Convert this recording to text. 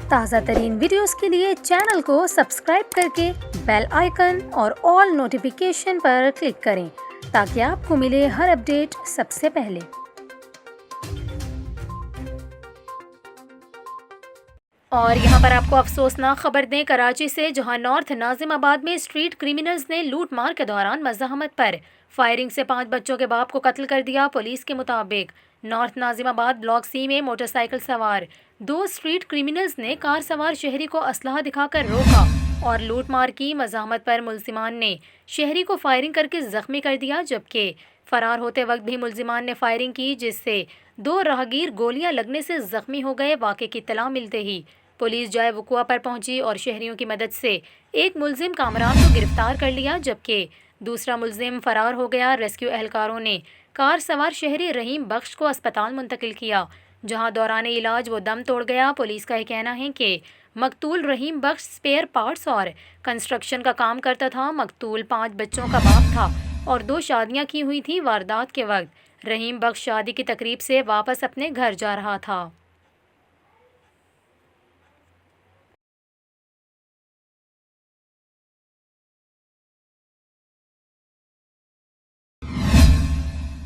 ताज़ा तरीन वीडियोस के लिए चैनल को सब्सक्राइब करके बेल आइकन और ऑल नोटिफिकेशन पर क्लिक करें ताकि आपको मिले हर अपडेट सबसे पहले। और यहाँ पर आपको अफसोसनाक खबर दें कराची से, जहाँ नॉर्थ नाजिमाबाद में स्ट्रीट क्रिमिनल्स ने लूट मार के दौरान मज़ाहमत पर फायरिंग से 5 बच्चों के बाप को कत्ल कर दिया। पुलिस के मुताबिक नॉर्थ नाजिमाबाद ब्लॉक सी में मोटरसाइकिल सवार 2 स्ट्रीट क्रिमिनल्स ने कार सवार शहरी को असलहा दिखाकर रोका और लूट मार की। मज़ाहमत पर मुल्जिमान ने शहरी को फायरिंग करके जख्मी कर दिया, जबकि फरार होते वक्त भी मुल्जिमान ने फायरिंग की, जिससे 2 राहगीर गोलियां लगने से जख्मी हो गए। वाक़े की इत्तला मिलते ही पुलिस जाए वकुआ पर पहुंची और शहरियों की मदद से एक मुल्जिम कामरान को गिरफ्तार कर लिया, जबकि दूसरा मुल्जिम फरार हो गया। रेस्क्यू एहलकारों ने कार सवार शहरी रहीम बख्श को अस्पताल मुंतकिल किया, जहां दौरान इलाज वो दम तोड़ गया। पुलिस का यह कहना है कि मकतूल रहीम बख्श स्पेयर पार्ट्स और कंस्ट्रक्शन का काम करता था। मकतूल 5 बच्चों का बाप था और 2 शादियां की हुई थी। वारदात के वक्त रहीम बख्श शादी की तकरीब से वापस अपने घर जा रहा था।